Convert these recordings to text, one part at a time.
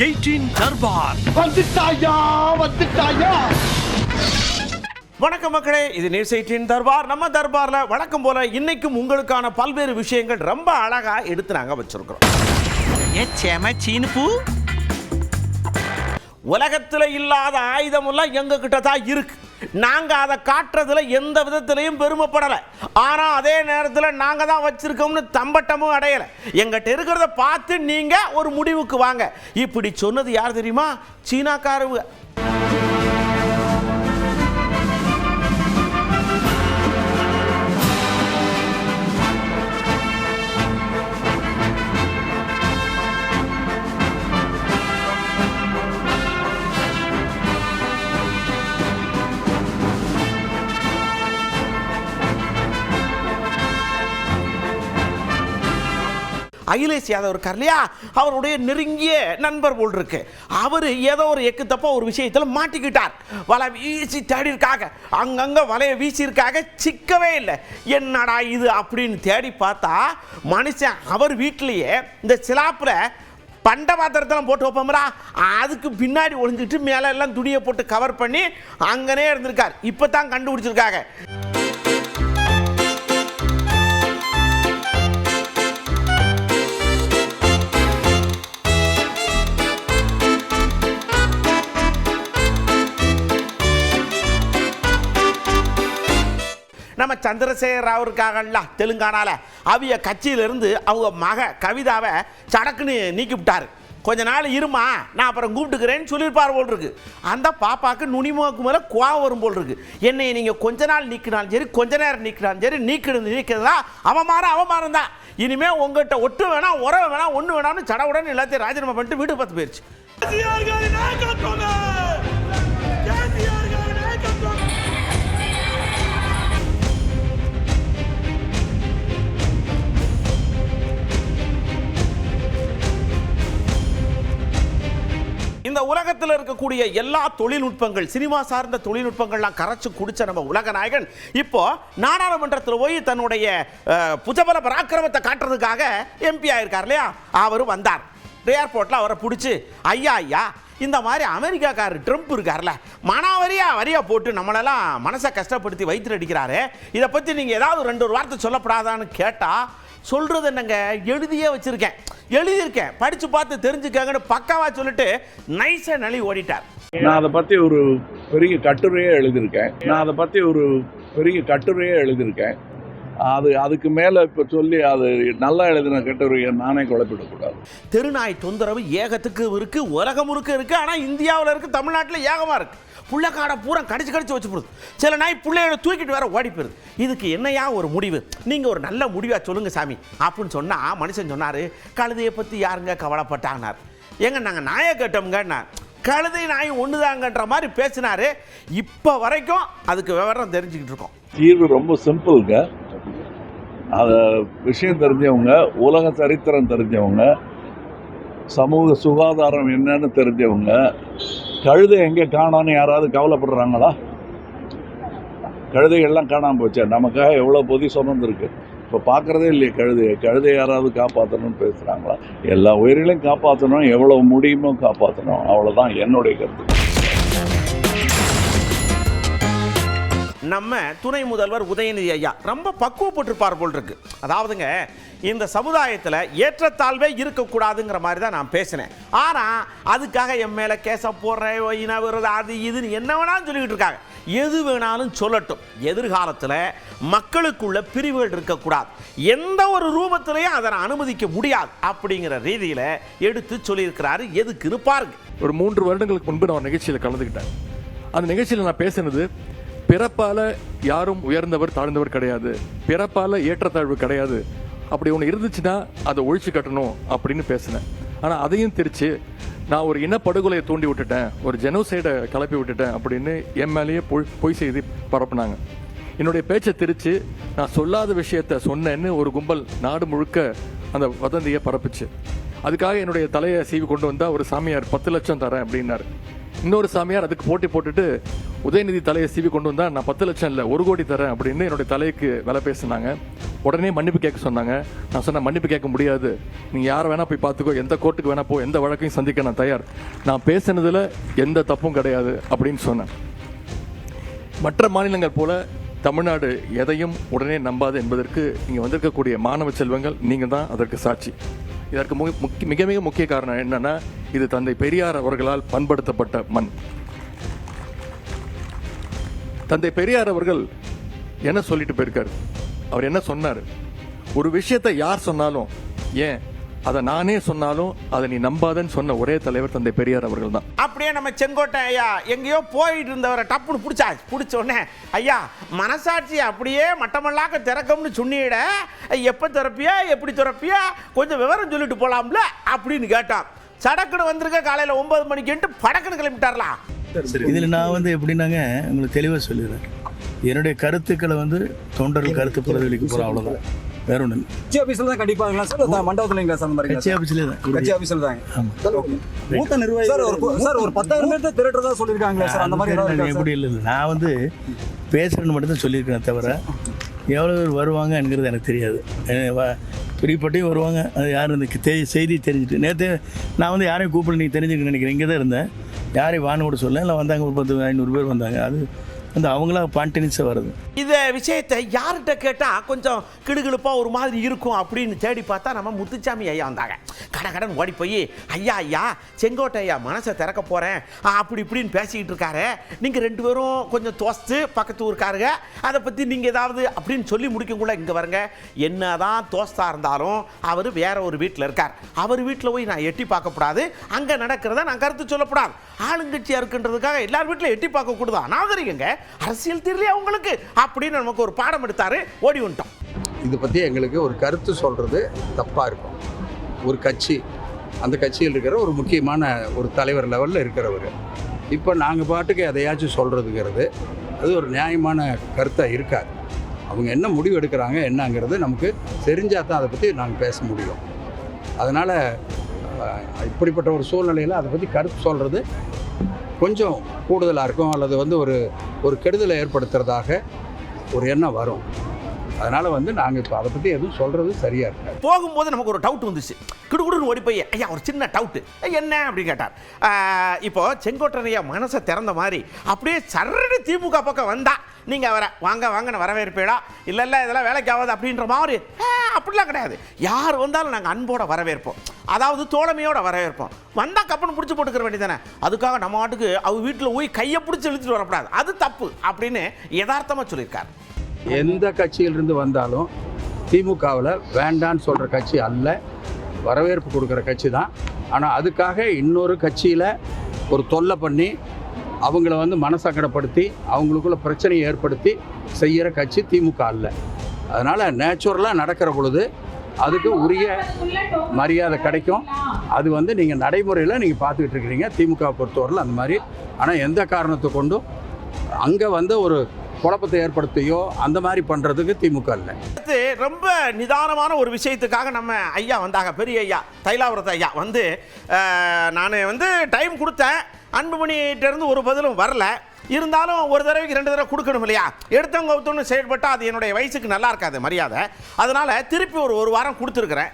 18 தர்பார். வணக்கம் மக்களே, இது நியூஸ் 18 தர்பார். நம்ம தர்பார்ல வழக்கம் போல இன்னைக்கும் உங்களுக்கான பல்வேறு விஷயங்கள் ரொம்ப அழகா எடுத்து நாங்க வச்சிருக்கிறோம். உலகத்துல இல்லாத ஆயுதம் எல்லாம் எங்க கிட்ட தான் இருக்கு. நாங்க அதை காட்டுறதுல எந்த விதத்திலையும் பெருமைப்படலை. ஆனா அதே நேரத்தில் நாங்க தான் வச்சிருக்கோம்னு தம்பட்டமும் அடையலை. எங்கிட்ட இருக்கிறத பார்த்து நீங்க ஒரு முடிவுக்கு வாங்க. இப்படி சொன்னது யார் தெரியுமா? சீனாக்காரங்க. அகிலேஷ் யாதவ் இருக்கார் இல்லையா, அவருடைய நெருங்கிய நண்பர் போல் இருக்கு. அவர் ஏதோ ஒரு எக்கு தப்பா ஒரு விஷயத்தில் மாட்டிக்கிட்டார். வலை வீசி தேடி இருக்காங்க, அங்கங்க வலையை வீசி இருக்காங்க, சிக்கவே இல்லை. என்னடா இது அப்படின்னு தேடி பார்த்தா மனுஷன் அவர் வீட்டிலேயே இந்த சிலாப்புல பண்ட பாத்திரத்தெல்லாம் போட்டு வைப்போம்ரா, அதுக்கு பின்னாடி ஒளிஞ்சிட்டு மேலே எல்லாம் துணியை போட்டு கவர் பண்ணி அங்கனே இருந்திருக்கார். இப்போ தான் கண்டுபிடிச்சிருக்காங்க. நம்ம சந்திரசேகர் ராவ் இருக்காங்கல்ல தெலுங்கானால, அவிய கட்சியிலிருந்து அவங்க மக கவிதாவை சடக்குன்னு நீக்கி விட்டாரு. கொஞ்ச நாள் இருமா, நான் அப்புறம் கூப்பிட்டுக்கிறேன்னு சொல்லியிருப்பார் போல் இருக்கு. அந்த பாப்பாவுக்கு நுனிமுகக்கு மேலே கோவம் வரும் போல் இருக்கு. என்னை நீங்கள் கொஞ்ச நாள் நீக்கினாலும் சரி, கொஞ்ச நேரம் நீக்கினாலும் சரி, நீக்கிறதா அவமானம் தான். இனிமேல் உங்கள்கிட்ட ஒட்டு வேணாம், உறவு வேணாம், ஒன்று வேணாம்னு சடவுடன் எல்லாத்தையும் ராஜினாமா பண்ணிட்டு வீட்டுக்கு பார்த்து போயிடுச்சு. இந்த உலகத்தில் இருக்கக்கூடிய எல்லா தொழில்நுட்பங்கள், சினிமா சார்ந்த தொழில்நுட்பங்கள்லாம் கரைச்சு குடிச்ச நம்ம உலக நாயகன் இப்போ நாடாளுமன்றத்தில் போய் தன்னுடைய புஜபல பராக்கிரமத்தை காட்டுறதுக்காக எம்பி ஆயிருக்கார் இல்லையா. அவர் வந்தார் ஏர்போர்ட்டில். அவரை பிடிச்சி ஐயா இந்த மாதிரி அமெரிக்காக்காரர் ட்ரம்ப் இருக்கார்ல, வரியா போட்டு நம்மளெல்லாம் மனசை கஷ்டப்படுத்தி வயிற்று அடிக்கிறாரு, இதை பற்றி நீங்கள் ஏதாவது ஒரு வார்த்தை சொல்லப்படாதான்னு கேட்டால் சொல்கிறது என்னங்க, எழுதியிருக்கேன் படித்து பார்த்து தெரிஞ்சுக்கங்கன்னு பக்காவா சொல்லிட்டு நைஸாக நழி ஓடிட்டார். நான் அதை பற்றி ஒரு பெரிய கட்டுரையே எழுதியிருக்கேன். அதுக்கு மேலே இப்போ சொல்லி அது நல்லா எழுதின கட்டுரையை நானே குழப்பிடக்கூடாது. தெருநாய் தொந்தரவு ஏகத்துக்கு இருக்கு, உலகம் முழுக்க இருக்கு. ஆனால் இந்தியாவில் இருக்கு, தமிழ்நாட்டில் ஏகமாக இருக்கு. புள்ளைக்காடை பூரா கடிச்சு வச்சு போடுது. சில நாய் பிள்ளையோட தூக்கிட்டு வேற ஓடி போயிருது. இதுக்கு என்னையா ஒரு முடிவு? நீங்கள் ஒரு நல்ல முடிவாக சொல்லுங்க சாமி அப்படின்னு சொன்னால் மனுஷன் சொன்னார், கழுதையை பற்றி யாருங்க கவலைப்பட்டாங்கன்னார். ஏங்க நாங்கள் நாயை கேட்டோம்ங்கன்னா கழுதை நாய் ஒன்றுதாங்கன்ற மாதிரி பேசினாரு. இப்போ வரைக்கும் அதுக்கு விவரம் தெரிஞ்சுக்கிட்டு இருக்கோம். தீர்வு ரொம்ப சிம்பிள்ங்க. அதை விஷயம் தெரிஞ்சவங்க, உலக சரித்திரம் தெரிஞ்சவங்க, சமூக சுகாதாரம் என்னன்னு தெரிஞ்சவங்க, கழுதை எங்கே காணோன்னு யாராவது கவலைப்படுறாங்களா? கழுதைகள்லாம் காணாமல் போச்சா? நமக்காக எவ்வளோ பொதி சுமந்துருக்கு. இப்போ பார்க்குறதே இல்லையே கழுதை யாராவது காப்பாற்றணும்னு பேசுகிறாங்களா? எல்லா உயிர்களையும் காப்பாற்றணும், எவ்வளோ முடியுமோ காப்பாற்றணும், அவ்வளோதான் என்னுடைய கருத்து. நம்ம துணை முதல்வர் உதயநிதி ஐயா ரொம்ப பக்குவப்பட்டிருப்பார் போல் இருக்கு. அதாவதுங்க, இந்த சமுதாயத்தில் ஏற்றத்தாழ்வே இருக்கக்கூடாதுங்கிற மாதிரி தான் நான் பேசினேன். ஆனால் அதுக்காக என் மேலே கேச போடுறேன், அது இதுன்னு என்ன வேணாலும் சொல்லிக்கிட்டு இருக்காங்க. எது வேணாலும் சொல்லட்டும். எதிர்காலத்தில் மக்களுக்குள்ள பிரிவுகள் இருக்கக்கூடாது, எந்த ஒரு ரூபத்திலையும் அதை அனுமதிக்க முடியாது அப்படிங்கிற ரீதியில் எடுத்து சொல்லியிருக்கிறாரு. எதுக்குன்னு பாருங்க. ஒரு 3 வருடங்களுக்கு முன்பு நான் நிகழ்ச்சியில் கலந்துக்கிட்டேன். அந்த நிகழ்ச்சியில் நான் பேசினது, பிறப்பால யாரும் உயர்ந்தவர் தாழ்ந்தவர் கிடையாது, பிறப்பால ஏற்றத்தாழ்வு கிடையாது, அப்படி ஒன்று இருந்துச்சுன்னா அதை ஒழிச்சு கட்டணும் அப்படின்னு பேசினேன். ஆனால் அதையும் திரிச்சு நான் ஒரு இனப்படுகொலையை தூண்டி விட்டுட்டேன், ஒரு ஜெனோசைடை கிளப்பி விட்டுட்டேன் அப்படின்னு என் மேலேயே பொய் செய்தி பரப்புனாங்க. என்னுடைய பேச்சை திரிச்சு நான் சொல்லாத விஷயத்த சொன்னேன்னு ஒரு கும்பல் நாடு முழுக்க அந்த வதந்தியை பரப்புச்சு. அதுக்காக என்னுடைய தலையை சீவி கொண்டு வந்தால் ஒரு சாமியார் 10 லட்சம் தரேன் அப்படின்னாரு. இன்னொரு சாமியார் அதுக்கு போட்டி போட்டுட்டு உதயநிதி தலையை சீவி கொண்டு வந்தா நான் 10 லட்சம் இல்லை 1 கோடி தரேன் அப்படின்னு என்னுடைய தலைக்கு விலை பேசினாங்க. உடனே மன்னிப்பு கேட்க சொன்னாங்க. நான் சொன்னேன் மன்னிப்பு கேட்க முடியாது, நீ யாரை வேணா போய் பார்த்துக்கோ, எந்த கோர்ட்டுக்கு வேணா போ, எந்த வழக்கையும் சந்திக்க நான் தயார், நான் பேசினதுல எந்த தப்பும் கிடையாது அப்படின்னு சொன்னேன். மற்ற மாநிலங்கள் போல தமிழ்நாடு எதையும் உடனே நம்பாது என்பதற்கு இங்கே வந்திருக்கக்கூடிய மாணவ செல்வங்கள் நீங்கள் தான் அதற்கு சாட்சி. இதற்கு மிக மிக முக்கிய காரணம் என்னன்னா, இது தந்தை பெரியார் அவர்களால் பண்படுத்தப்பட்ட மண். தந்தை பெரியார் அவர்கள் என்ன சொல்லிட்டு போயிருக்காரு, அவர் என்ன சொன்னார், ஒரு விஷயத்தை யார் சொன்னாலும், ஏன் அதை நானே சொன்னாலும் அதை நீ நம்பாதன்னு சொன்ன ஒரே தலைவர் தந்தை பெரியார் அவர்கள் தான். அப்படியே நம்ம செங்கோட்டை ஐயா எங்கேயோ போயிட்டு இருந்தவரை டப்புன்னு பிடிச்ச உடனே ஐயா மனசாட்சி அப்படியே மட்டமல்லாக்க திறக்கம்னு சொன்னிட, எப்போ திறப்பியா எப்படி திறப்பியா கொஞ்சம் விவரம் சொல்லிட்டு போலாம்ல அப்படின்னு கேட்டான். சடக்குன்னு வந்திருக்க காலையில் 9 மணிக்குன்ட்டு படக்குன்னு கிளம்பிட்டார்லாம். இதில் நான் எப்படின்னாங்க உங்களுக்கு தெளிவாக சொல்லிடுறேன். என்னுடைய கருத்துக்களை தொண்டர்கள் கருத்து பிரதிபலிக்க போகிறோம், அவ்வளோதான், வேற ஒன்று இல்லை. கட்சி ஆஃபீஸில் தான் கண்டிப்பாங்களா சார், மண்டபத்துலைங்களா சார்? அந்த மாதிரி கட்சி ஆஃபீஸில் தான், கட்சி ஆஃபீஸில் தாங்க. மூத்த நிர்வாகி சார் ஒரு 10,000 பேர் திரட்டுறதா சொல்லியிருக்காங்களா சார்? அந்த மாதிரி எப்படி இல்லை, நான் பேசுகிறேன்னு மட்டும் தான் சொல்லியிருக்கேன் தவிர எவ்வளோ பேர் வருவாங்கங்கிறது எனக்கு தெரியாது. பிரிப்பட்டையும் வருவாங்க, அது யாரும் இந்த செய்தி தெரிஞ்சுட்டு நேற்று நான் யாரையும் கூப்பிட நீங்கள் தெரிஞ்சுக்கணும்னு நினைக்கிறேன். இங்கே தான் இருந்தேன், யாரையும் வான்னு கூட சொல்ல, இல்லை வந்தாங்க, ஒரு 10-500 பேர் வந்தாங்க. அது அவங்களா பாண்டினிஸாக வருது. இந்த விஷயத்தை யார்கிட்ட கேட்டால் கொஞ்சம் கிடுகிடுப்பாக ஒரு மாதிரி இருக்கும் அப்படின்னு தேடி பார்த்தா நம்ம முத்துச்சாமி ஐயா வந்தாங்க. கடன் ஓடி போய் ஐயா செங்கோட்டை ஐயா மனசை திறக்க போகிறேன் அப்படி இப்படின்னு பேசிக்கிட்டு இருக்காரு, நீங்கள் 2 பேரும் கொஞ்சம் தோஸ்து பக்கத்து ஊருக்காருங்க, அதை பற்றி நீங்கள் ஏதாவது அப்படின்னு சொல்லி முடிக்கக்குள்ள இங்கே வருங்க, என்ன தான் தோஸ்தாக இருந்தாலும் அவர் வேற ஒரு வீட்டில் இருக்கார், அவர் வீட்டில் போய் நான் எட்டி பார்க்கக்கூடாது, அங்கே நடக்கிறத நான் கருத்து சொல்லக்கூடாது, ஆளுங்கட்சியாக இருக்குன்றதுக்காக எல்லார் வீட்டில் எட்டி பார்க்கக்கூடாது, நாகரிகங்க, அரசியல் தெரியலையா உங்களுக்கு அப்படின்னு நமக்கு ஒரு பாடம் எடுத்தாரு, ஓடி வந்துட்டோம். இதை பற்றி எங்களுக்கு ஒரு கருத்து சொல்கிறது தப்பாக இருக்கும். ஒரு கட்சி, அந்த கட்சியில் இருக்கிற ஒரு முக்கியமான ஒரு தலைவர் லெவலில் இருக்கிறவர், இப்போ நாங்கள் பாட்டுக்கு எதையாச்சும் சொல்கிறதுங்கிறது அது ஒரு நியாயமான கருத்தாக இருக்காது. அவங்க என்ன முடிவு எடுக்கிறாங்க என்னங்கிறது நமக்கு தெரிஞ்சால் தான் அதை பற்றி நாங்கள் பேச முடியும். அதனால் இப்படிப்பட்ட ஒரு சூழ்நிலையில் அதை பற்றி கருத்து சொல்கிறது கொஞ்சம் கூடுதலாக இருக்கும், அல்லது ஒரு கெடுதலை ஏற்படுத்துறதாக ஒரு எண்ணம் வரும். அதனால் நாங்கள் இப்போ அதை பற்றி எதுவும் சொல்கிறது சரியாக இருக்காது. போகும்போது நமக்கு ஒரு டவுட் வந்துச்சு, கிடுகுடுன்னு ஓடி போய் ஐயா ஒரு சின்ன டவுட்டு என்ன அப்படின்னு கேட்டார். இப்போ செங்கோட்டையா மனசை திறந்த மாதிரி அப்படியே சர்றடி திமுக பக்கம் வந்தா நீங்கள் அவரை வாங்கன்னு வரவேற்பேடா, இல்லை இதெல்லாம் வேலைக்கு ஆகாது அப்படின்ற மாதிரி அப்படிலாம் கிடையாது. யார் வந்தாலும் நாங்கள் அன்போட வரவேற்போம், அதாவது தோழமையோட வரவேற்போம். வந்தால் கப்பனை பிடிச்சி போட்டுக்கிற வேண்டியதானே, அதுக்காக நம்ம மாட்டுக்கு அவங்க வீட்டில் போய் கையை பிடிச்சி இழுத்துட்டு வரக்கூடாது, அது தப்பு அப்படின்னு யதார்த்தமாக சொல்லியிருக்காரு. எந்த கட்சியிலிருந்து வந்தாலும் திமுகவில் வேண்டான்னு சொல்கிற கட்சி அல்ல, வரவேற்பு கொடுக்குற கட்சி தான். ஆனால் அதுக்காக இன்னொரு கட்சியில் ஒரு தொல்லை பண்ணி அவங்கள மனசங்கடப்படுத்தி அவங்களுக்குள்ள பிரச்சனையை ஏற்படுத்தி செய்கிற கட்சி திமுக அல்ல. அதனால் நேச்சுரலாக நடக்கிற பொழுது அதுக்கு உரிய மரியாதை கிடைக்கும். அது நீங்கள் நடைமுறையில் நீங்கள் பார்த்துக்கிட்டு இருக்கிறீங்க திமுக பொறுத்தவரையில் அந்த மாதிரி. ஆனால் எந்த காரணத்தை கொண்டும் அங்கே ஒரு குழப்பத்தை ஏற்படுத்தியோ அந்த மாதிரி பண்ணுறதுக்கு திமுக இல்லை. ரொம்ப நிதானமான ஒரு விஷயத்துக்காக நம்ம ஐயா வந்தாங்க, பெரிய ஐயா தைலாபுரத்து ஐயா நான் டைம் கொடுத்தேன், அன்புமணிகிட்டேருந்து ஒரு பதிலும் வரல, இருந்தாலும் ஒரு தடவைக்கு 2 தடவை கொடுக்கணும் இல்லையா, எடுத்தவங்க ஒருத்தவங்க செயல்பட்டால் அது என்னுடைய வயசுக்கு நல்லா இருக்காது மரியாதை, அதனால் திருப்பி ஒரு வாரம் கொடுத்துருக்குறேன்.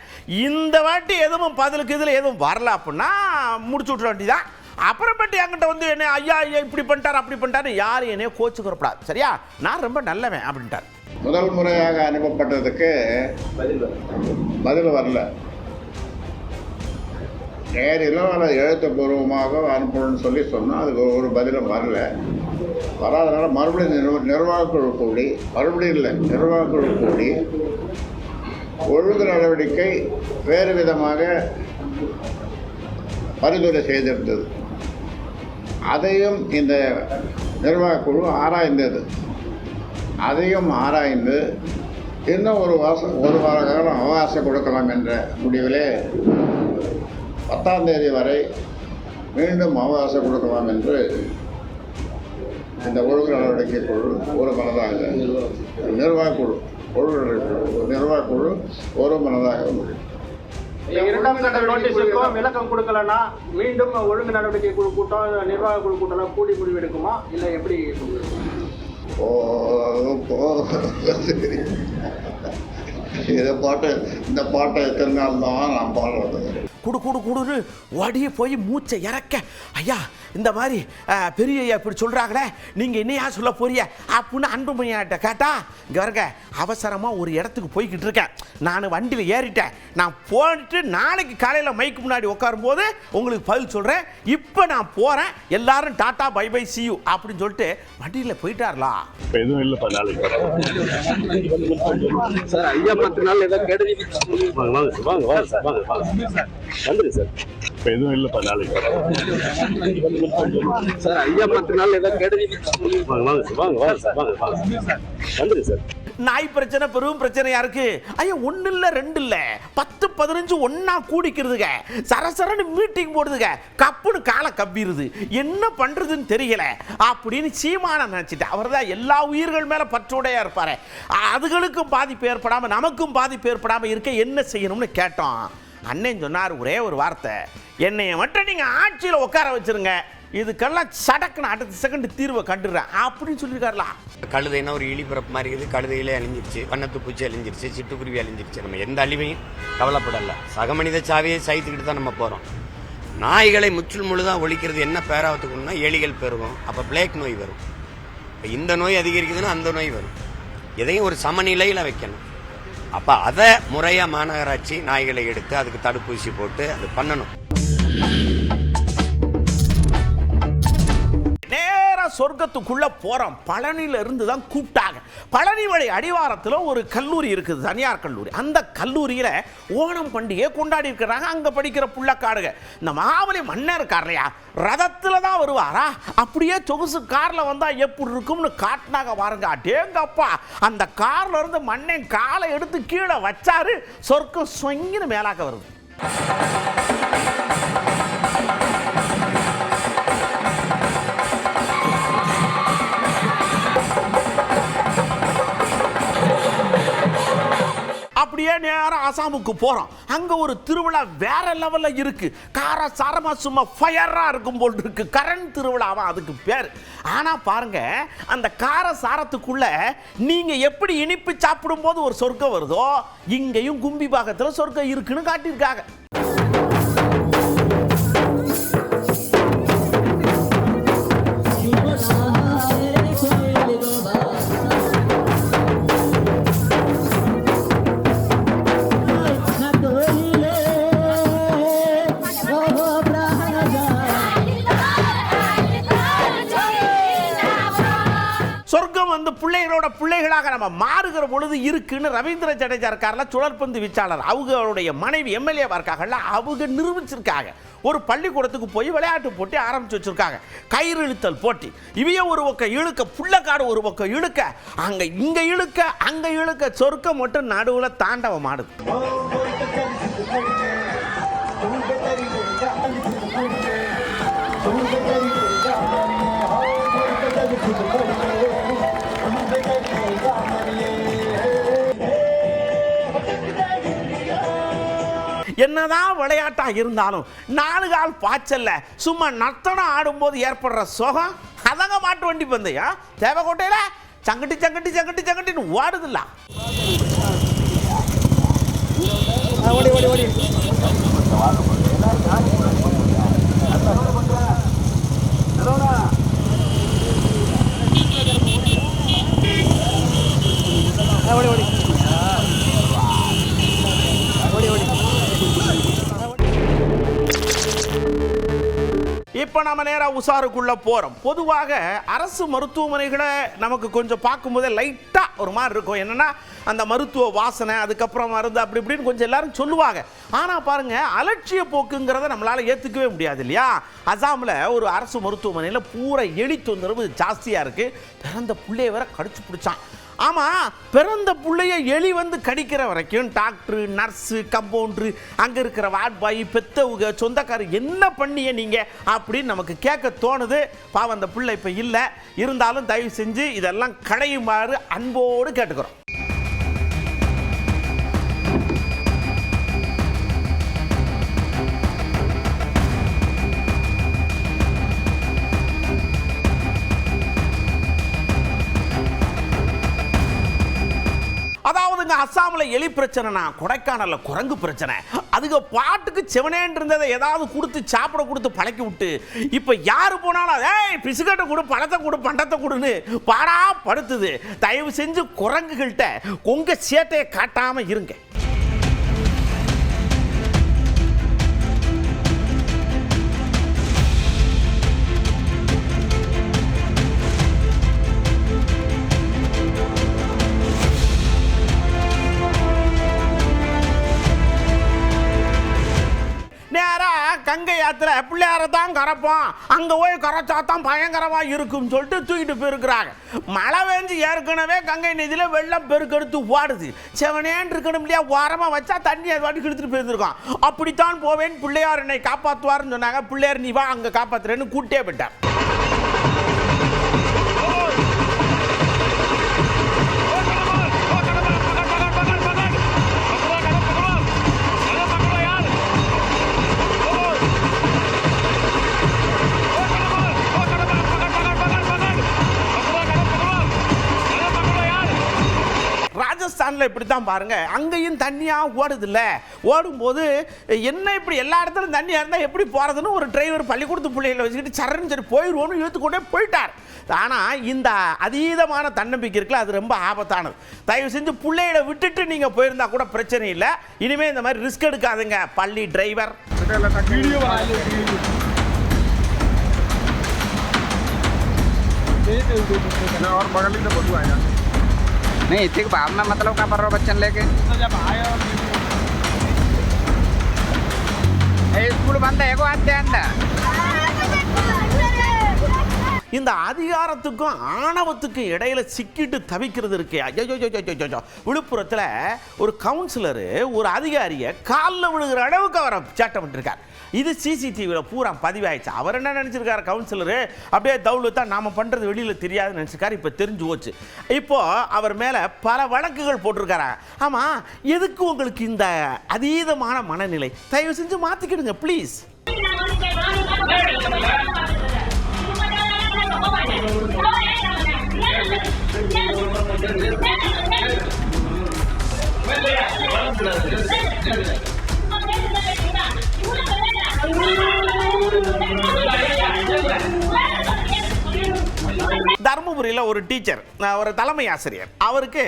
இந்த வாட்டி எதுவும் பதிலுக்கு இதில் எதுவும் வரல அப்படின்னா முடிச்சு விட்ற வேண்டியதான். அப்புறமேட்டு என்கிட்ட என்ன ஐயா இப்படி பண்ணிட்டார் அப்படி பண்ணிட்டாரு யாரும் என்னைய கோச்சுக்கிறப்படாது, சரியா, நான் ரொம்ப நல்லவன் அப்படின்ட்டார். முதல் முறையாக அனுப்பப்பட்டதுக்கு பதில் வரல, நேரிலும் அல்லது எழுத்துப்பூர்வமாக அனுப்பணும்னு சொல்லி சொன்னால் அதுக்கு ஒரு பதிலும் வராதனால மறுபடியும் நிர்வாகக்குழு கூடி, மறுபடியும் இல்லை நிர்வாகக்குழு கூடி ஒழுங்கு நடவடிக்கை வேறு விதமாக பரிந்துரை செய்திருந்தது. அதையும் இந்த நிர்வாகக்குழு ஆராய்ந்தது. அதையும் ஆராய்ந்து இன்னும் ஒரு வார காலம் அவகாசம் கொடுக்கலாம் என்ற முடிவிலே 10ஆம் தேதி வரை மீண்டும் அவகாசம் கொடுக்கலாம் என்று இந்த ஒழுங்கு நடவடிக்கை குழு ஒரு மனதாக நிர்வாகக்குழு ஒரு மனதாக இரண்டாம் கட்ட நோட்டீஸுக்கும் விளக்கம் கொடுக்கலன்னா மீண்டும் ஒழுங்கு நடவடிக்கை குழு கூட்டம் நிர்வாக குழு கூட்டம் கூடி முடிவெடுக்குமா இல்லை எப்படி? இந்த பாட்டை எத்தனை நாள் தான் நான் பாடுறது. குடுன்னு ஓடியே போய் மூச்சை இறக்க, ஐயா இந்த மாதிரி பெரிய ஐயா இப்படி சொல்கிறாங்களே, நீங்கள் என்னையா சொல்ல போறிய அப்படின்னு அன்புமணியாட்ட கேட்டா, இங்கே வரங்க அவசரமாக ஒரு இடத்துக்கு போய்கிட்டு இருக்கேன், நான் வண்டியில் ஏறிட்டேன், நான் போயிட்டு நாளைக்கு காலையில் மைக்கு முன்னாடி உட்காரும்போது உங்களுக்கு பதில் சொல்கிறேன், இப்போ நான் போகிறேன், எல்லாரும் tata bye bye see you அப்படின்னு சொல்லிட்டு வண்டியில் போயிட்டார்களா? இப்போ எதுவும் இல்லைப்பா, நாளைக்கு சார் ஐயா 10 நாள் ஏதாவது கெடுதி வாங்க சார் வந்துடுங்க சார். இப்போ எதுவும் இல்லைப்பா, நாளைக்கு சார் ஐயா 10 நாள் ஏதாவது கெடுதி வந்துடுங்க சார். நாய் பிரச்சனை பெரும் பிரச்சனையா இருக்கு. ஐயா 1 இல்லை 2 இல்லை 10 15 ஒன்னா கூடிக்கிறதுங்க, சரசரன்னு மீட்டிங் போடுதுங்க, கப்புன்னு காலை கப்பிடுது, என்ன பண்றதுன்னு தெரியல அப்படின்னு சீமான நினைச்சிட்டு அவர் தான் எல்லா உயிர்கள் மேல பற்றுடையா இருப்பாரு. அதுகளுக்கும் பாதிப்பு ஏற்படாம நமக்கும் பாதிப்பு ஏற்படாம இருக்க என்ன செய்யணும்னு கேட்டோம். அண்ணன் சொன்னார் ஒரே ஒரு வார்த்தை, என்னைய மட்டும் நீங்க ஆட்சியில் உட்கார வச்சிருங்க, இதுக்கெல்லாம் சடக்குன்னு அடுத்த செகண்ட் தீர்வை கண்டுடுறேன் அப்படின்னு சொல்லியிருக்காருலாம். கழுதைன்னா ஒரு இழிபிறப்பு மாதிரி இருக்குது, கழுதையிலே அழிஞ்சிருச்சு, வண்ணத்து பூச்சி அழிஞ்சிருச்சு, சிட்டுக்குருவி அழிஞ்சிருச்சு, நம்ம எந்த அழிவையும் கவலைப்படலை, சக மனித சாவியை சைத்துக்கிட்டு தான் நம்ம போகிறோம். நாய்களை முற்றில் முழுதாக ஒழிக்கிறது என்ன பேராவத்துக்குன்னா எலிகள் பெருகும், அப்போ பிளேக் நோய் வரும். இப்போ இந்த நோய் அதிகரிக்குதுன்னா அந்த நோய் வரும், எதையும் ஒரு சமநிலையில் வைக்கணும். அப்போ அதை முறையாக மாநகராட்சி நாய்களை எடுத்து அதுக்கு தடுப்பூசி போட்டு அது பண்ணணும். சொர்க்கத்துக்குள்ள போறோம். பழனியில இருந்து தான் கூப்பிட்டாங்க. பழனி வழி அடிவாரத்தில் ஒரு கல்லூரி இருக்குது, தனியார் கல்லூரி. அந்த கல்லூரியில ஓணம் பண்டிகை கொண்டாடி இருக்கிறாங்க. அங்க படிக்கிற புள்ளக்காடுங்க. இந்த மகாபலி மன்னர் இருக்கார்லையா, ரதத்துல தான் வருவாரா, அப்படியே சொகுசு கார்ல வந்தா எப்படி இருக்கும்னு காட்டினாங்க பாருங்க. அடேங்கப்பா, அந்த கார்ல இருந்து மன்னன் காலை எடுத்து கீழே வச்சாரு, சொர்க்கம் சொங்கின்னு மேலாக்க வருது. அப்படியே நேரம் ஆசாமுக்கு போறோம். அங்க ஒரு திருவிழா வேற லெவல்ல இருக்கு. காரசாரமா சும்மா ஃபயரா இருக்கும் போல் இருக்கு. கரண் திருவிழாவா அதுக்கு பேர். ஆனா பாருங்க, அந்த காரசாரத்துக்குள்ள நீங்க எப்படி இனிப்பு சாப்பிடும் போது ஒரு சொர்க்கம் வருதோ, இங்கேயும் கும்பி பாகத்துல சொர்க்கம் இருக்குன்னு காட்டியிருக்காங்க. சொர்க்கம் வந்து பிள்ளைகளோட பிள்ளைகளாக நம்ம மாறுகிற பொழுது இருக்குன்னு ரவீந்திர ஜடேஜா இருக்கார்ல, சுழற்பந்து வீச்சாளர், அவங்களுடைய மனைவி எம்எல்ஏவா இருக்காங்கல்ல, அவங்க நிரூபிச்சிருக்காங்க. ஒரு பள்ளிக்கூடத்துக்கு போய் விளையாட்டு போட்டி ஆரம்பிச்சு வச்சிருக்காங்க. கயிறு இழுத்தல் போட்டி. இவைய ஒரு பக்கம் இழுக்க, புள்ளக்காடு ஒரு பக்கம் இழுக்க, அங்க இங்க இழுக்க அங்க இழுக்க, சொர்க்கம் மட்டும் நடுவுல தாண்டவம் ஆடுது. என்னதான் விளையாட்டா இருந்தாலும் 4 கால் பாய்ச்சல்ல சும்மா நர்த்தனம் ஆடும்போது ஏற்படுற சுகம், அதங்க மாட்டு வண்டி பந்தயா தேவக்கோட்டையில சங்கட்டி சங்கட்டி சங்கட்டி சங்கட்டின்னு ஓடுதுல்ல. ஓடி ஓடி ஓடி ஓடி ஓடி இப்போ நம்ம நேராக உசாருக்குள்ள போறோம். பொதுவாக அரசு மருத்துவமனைகளை நமக்கு கொஞ்சம் பார்க்கும்போதே லைட்டா ஒரு மாதிரி இருக்கும். என்னன்னா அந்த மருத்துவ வாசனை, அதுக்கப்புறம் மருந்து, அப்படி இப்படின்னு கொஞ்சம் எல்லாரும் சொல்லுவாங்க. ஆனா பாருங்க, அலட்சிய போக்குங்கிறத நம்மளால ஏத்துக்கவே முடியாது இல்லையா. அசாமில் ஒரு அரசு மருத்துவமனையில் பூரா எலி தொந்தரவு ஜாஸ்தியா இருக்கு. பிறந்த பிள்ளைய வேற கடிச்சு பிடிச்சான். ஆமா, பிறந்த பிள்ளைய எலி வந்து கடிக்கிற வரைக்கும் டாக்டர், நர்ஸு, கம்பவுண்டரு, அங்க இருக்கிற வார்ட் பாய், பெத்தவுக, சொந்தக்காரர் என்ன பண்ணிய நீங்க அப்படின்னு நமக்கு கேட்க தோணுது. பாவம் அந்த பிள்ளை இப்ப இல்லை. இருந்தாலும் தயவு செஞ்சு இதெல்லாம் களையுமாறு அன்போடு கேட்டுக்கிறோம். அஸ்ஸாமில் எலி பிரச்சனைனா கொடைக்கானல்ல குரங்கு பிரச்சனை. அதுக்கு பாட்டுக்கு செவனேன்னு இருந்ததை ஏதாவது கொடுத்து சாப்பிட கொடுத்து பழக்கி விட்டு இப்போ யாரு போனாலும் ஏய் பிசுக்கட்டை கொடு, பழத்தை கொடு, பண்டத்தை கொடுன்னு பாடா படுத்துது. தயவு செஞ்சு குரங்குகள்கிட்ட உங்க சேட்டையை காட்டாம இருங்க. கங்கை யாத்திரை பிள்ளையார தான் கரைப்போம், அங்க போய் கரைச்சா தான் பயங்கரமா இருக்கும் சொல்லிட்டு தூக்கிட்டு போயிருக்கிறாங்க. மழை பெஞ்சு ஏற்கனவே கங்கை நதியில வெள்ளம் பெருக்கெடுத்து ஓடுது. செவனேன்னு இருக்கணும் இல்லையா, ஓரமா வச்சா தண்ணி அது வாட்டி எடுத்துட்டு போயிருந்திருக்கோம். அப்படித்தான் போவேன், பிள்ளையார் என்னை காப்பாற்றுவார்னு சொன்னாங்க. பிள்ளையார் நீ வா அங்க காப்பாத்துறேன்னு கூட்டே போயிட்டார். ராஜஸ்தானில் இப்படி தான் பாருங்க, அங்கேயும் தண்ணியாக ஓடுது இல்லை. ஓடும்போது என்ன இப்படி எல்லா இடத்துலையும் தண்ணியாக இருந்தால் எப்படி போகிறதுன்னு ஒரு டிரைவர் பள்ளிக்கூடத்து பிள்ளைகளை வச்சுக்கிட்டு சரன்னு சரி போயிடுவோன்னு இழுத்துக்கொண்டே போயிட்டார். ஆனால் இந்த அதீதமான தன்னம்பிக்கை இருக்குல்ல, அது ரொம்ப ஆபத்தானது. தயவு செஞ்சு பிள்ளைகளை விட்டுட்டு நீங்கள் போயிருந்தா கூட பிரச்சனை இல்லை. இனிமேல் இந்த மாதிரி ரிஸ்க் எடுக்காதுங்க பள்ளி டிரைவர். नहीं इतने के बाद में मतलब कहाँ पर बच्चन लेके जब आया स्कूल बंद है को आते अंदर. இந்த அதிகாரத்துக்கும் ஆணவத்துக்கும் இடையில சிக்கிட்டு தவிக்கிறது இருக்கே. ஐயோ, விழுப்புரத்தில் ஒரு கவுன்சிலர் ஒரு அதிகாரியை காலில் விழுகிற அளவுக்கு அவரை சேட்டை பண்ணிருக்கார். இது சிசிடிவியில் பூரா பதிவாயிடுச்சு. அவர் என்ன நினச்சிருக்காரு, கவுன்சிலரு அப்படியே தௌலத்தான் நாம் பண்ணுறது வெளியில் தெரியாதுன்னு நினச்சிருக்காரு. இப்போ தெரிஞ்சு போச்சு. இப்போ அவர் மேலே பல வழக்குகள் போட்டிருக்காரா. ஆமாம், எதுக்கு உங்களுக்கு இந்த அதீதமான மனநிலை? தயவு செஞ்சு மாற்றிக்கிடுங்க ப்ளீஸ். தருமபுரியில் ஒரு டீச்சர், ஒரு தலைமை ஆசிரியர், அவருக்கு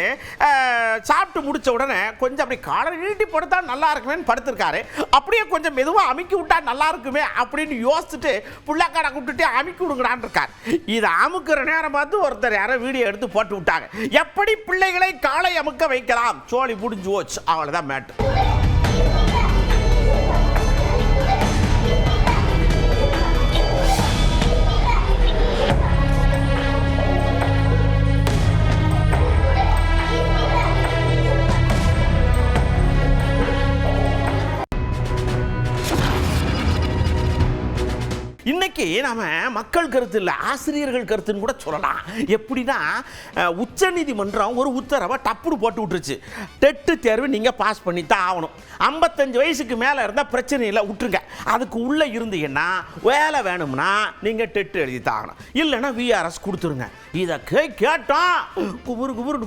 சாப்பிட்டு முடிச்ச உடனே கொஞ்சம் அப்படி காலை நீட்டி படுத்தா நல்லா இருக்குமேன்னு படுத்திருக்காரு. அப்படியே கொஞ்சம் மெதுவாக அமுக்கி விட்டா நல்லா இருக்குமே அப்படின்னு யோசிச்சுட்டு புள்ளக்காடை கூப்பிட்டுட்டு அமுக்கி விடுங்கடான்னு இருக்கார். இதை அமுக்கிற நேரம் பார்த்து ஒருத்தர் யாரோ வீடியோ எடுத்து போட்டு விட்டாங்க. எப்படி பிள்ளைகளை காலை அமுக்க வைக்கலாம், சோழி முடிஞ்சு போச்சு, அவ்வளோதான் மேட்டு. இன்னைக்கு நாம மக்கள் கருத்து இல்லை, ஆசிரியர்கள் கருத்துன்னு கூட சொல்லலாம். எப்படின்னா, உச்ச நீதிமன்றம் ஒரு உத்தரவை டப்புனு போட்டு விட்டுருச்சு. டெட்டு தேர்வு நீங்கள் பாஸ் பண்ணி தான் ஆகணும். 55 வயசுக்கு மேலே இருந்தால் பிரச்சனை இல்லை, விட்டுருங்க. அதுக்கு உள்ளே இருந்தீங்கன்னா வேலை வேணும்னா நீங்கள் டெட்டு எழுதி தான் ஆகணும், இல்லைன்னா விஆர்எஸ் கொடுத்துருங்க. இதை கேட்டால்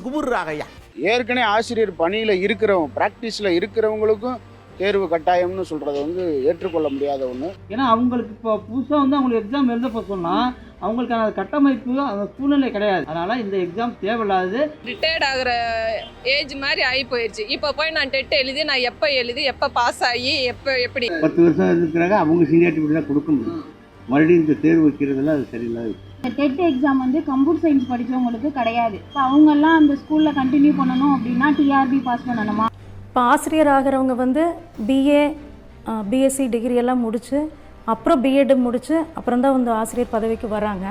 குபுருறாங்க ஐயா. ஏற்கனவே ஆசிரியர் பணியில் இருக்கிறவங்க, ப்ராக்டிஸில் இருக்கிறவங்களுக்கும் தேர்வு கட்டாயம்னு சொல்கிறது வந்து ஏற்றுக்கொள்ள முடியாத ஒன்று. ஏன்னா அவங்களுக்கு இப்போ புதுசாக வந்து அவங்களுக்கு எக்ஸாம் எழுத சொன்னால் அவங்களுக்கான கட்டமைப்பு அந்த சூழ்நிலை கிடையாது. அதனால் இந்த எக்ஸாம் தேவையில்லாது. ரிட்டையர்ட் ஆகிற ஏஜ் மாதிரி ஆகி போயிடுச்சு. இப்போ போய் நான் டெட் எழுதி நான் எப்போ எழுதி எப்போ பாஸ் ஆகி எப்படி 10 வருஷம் இருக்கிறாங்க, அவங்க சீனியாரிட்டி கொடுக்க முடியும். மறுபடியும் இந்த தேர்வு வைக்கிறதுல அது சரியில்லாது. டெட் எக்ஸாம் வந்து கம்ப்யூட்டர் சயின்ஸ் படித்தவங்களுக்கு கிடையாது. இப்போ அவங்கெல்லாம் அந்த ஸ்கூலில் கண்டினியூ பண்ணணும் அப்படின்னா டிஆர்பி பாஸ் பண்ணணுமா? இப்போ ஆசிரியர் ஆகிறவங்க வந்து பிஏ பிஎஸ்சி டிகிரி எல்லாம் முடித்து அப்புறம் பிஎட் முடித்து அப்புறம் தான் வந்து ஆசிரியர் பதவிக்கு வராங்க.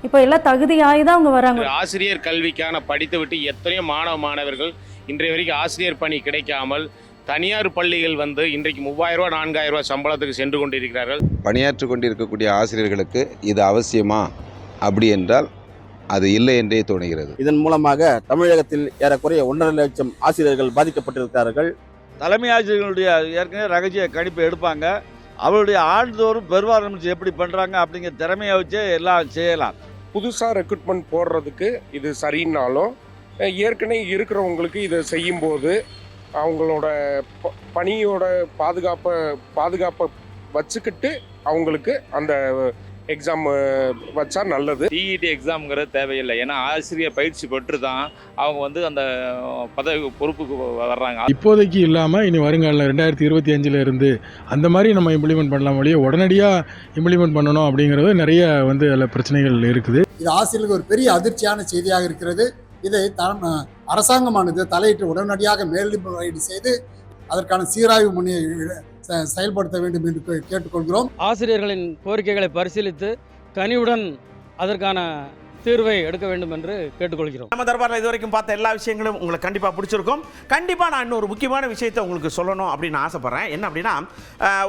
இப்போ எல்லாம் தகுதியாகி தான் அவங்க வராங்க. ஆசிரியர் கல்விக்கான படித்து விட்டு எத்தனையோ மாணவர்கள் இன்றைய வரைக்கும் ஆசிரியர் பணி கிடைக்காமல் தனியார் பள்ளிகள் வந்து இன்றைக்கு 3000 ரூபா 4000 ரூபா சம்பளத்துக்கு சென்று கொண்டிருக்கிறார்கள். பணியாற்றி கொண்டிருக்கக்கூடிய ஆசிரியர்களுக்கு இது அவசியமா அப்படி என்றால் அது இல்லை என்றே தோணுகிறது. இதன் மூலமாக தமிழகத்தில் ஏறக்குறைய 1.5 லட்சம் ஆசிரியர்கள் பாதிக்கப்பட்டிருக்கிறார்கள். தலைமை ஆசிரியர்களுடைய ஏற்கனவே ரகசிய கணிப்பு எடுப்பாங்க. அவருடைய ஆண்டுதோறும் பெருவாரமிச்சு எப்படி பண்ணுறாங்க அப்படிங்கிற திறமையை வச்சே எல்லாம் செய்யலாம். புதுசாக ரெக்ரூட்மெண்ட் போடுறதுக்கு இது சரின்னாலும் ஏற்கனவே இருக்கிறவங்களுக்கு இதை செய்யும்போது அவங்களோட பணியோட பாதுகாப்பை வச்சுக்கிட்டு அவங்களுக்கு அந்த எக்ஸாம் வச்சா நல்லது. டிஇடி எக்ஸாம்ங்கிறது தேவையில்லை. ஏன்னா ஆசிரியர் பயிற்சி பெற்று தான் அவங்க வந்து அந்த பதவி பொறுப்புக்கு வர்றாங்க. இப்போதைக்கு இல்லாமல் இனி வருங்கால 2025 இருந்து அந்த மாதிரி நம்ம இம்ப்ளிமெண்ட் பண்ணலாம் வழியே உடனடியாக இம்ப்ளிமெண்ட் பண்ணணும் அப்படிங்கிறது நிறைய வந்து அதில் பிரச்சனைகள் இருக்குது. இது ஆசிரியர்களுக்கு ஒரு பெரிய அதிர்ச்சியான செய்தியாக இருக்கிறது. இதை அரசாங்கமானது தலையிட்டு உடனடியாக மேல்முறையீடு செய்து அதற்கான சீராய்வு முனையை செயல்படுத்த வேண்டும் என்று கேட்டுக்கொள்கிறோம். ஆசிரியர்களின் கோரிக்கைகளை பரிசீலித்து கனிவுடன் அதற்கான தீர்வை எடுக்க வேண்டும் என்று கேட்டுக்கொள்கிறோம். நம்ம தர்பாரில் இதுவரைக்கும் பார்த்த எல்லா விஷயங்களும் உங்களுக்கு கண்டிப்பாக பிடிச்சிருக்கும். கண்டிப்பாக நான் இன்னொரு முக்கியமான விஷயத்தை உங்களுக்கு சொல்லணும் அப்படின்னு ஆசைப்பட்றேன். என்ன அப்படின்னா,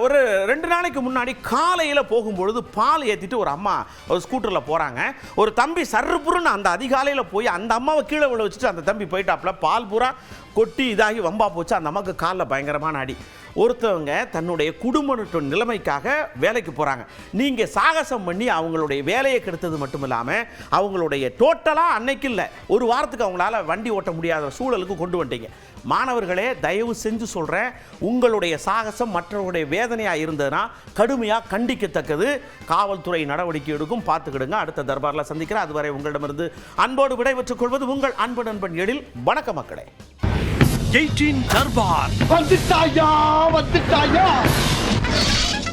ஒரு 2 நாளைக்கு முன்னாடி காலையில் போகும்பொழுது பால் ஏற்றிட்டு ஒரு அம்மா ஒரு ஸ்கூட்டரில் போகிறாங்க. ஒரு தம்பி சர்றுப்புருன்னு அந்த அதிகாலையில் போய் அந்த அம்மாவை கீழே விழ வச்சுட்டு அந்த தம்பி போயிட்டாப்புல. பால் பூரா கொட்டி இதாகி வம்பா போச்சு. அந்த அம்மாவுக்கு காலில் பயங்கரமான அடி. ஒருத்தவங்க தன்னுடைய குடும்ப நிலைமைக்காக வேலைக்கு போகிறாங்க. நீங்கள் சாகசம் பண்ணி அவங்களுடைய வேலையை கெடுத்தது மட்டும் இல்லாமல் அவங்களுடைய டோட்டலாக அன்னைக்கு இல்லை, ஒரு வாரத்துக்கு அவங்களால வண்டி ஓட்ட முடியாத சூழலுக்கு கொண்டு வந்துட்டீங்க. மாணவர்களே, தயவு செஞ்சு சொல்கிறேன், உங்களுடைய சாகசம் மற்றவருடைய வேதனையாக இருந்ததுன்னா கடுமையாக கண்டிக்கத்தக்கது. காவல்துறை நடவடிக்கை எடுக்கும், பார்த்துக்கிடுங்க. அடுத்த தர்பாரில் சந்திக்கிறேன். அதுவரை உங்களிடமிருந்து அன்போடு விடைபெற்றுக் கொள்வது உங்கள் அன்பு நண்பன் எழில். வணக்க மக்களே. 18 தர்பார் வந்துட்டாயா.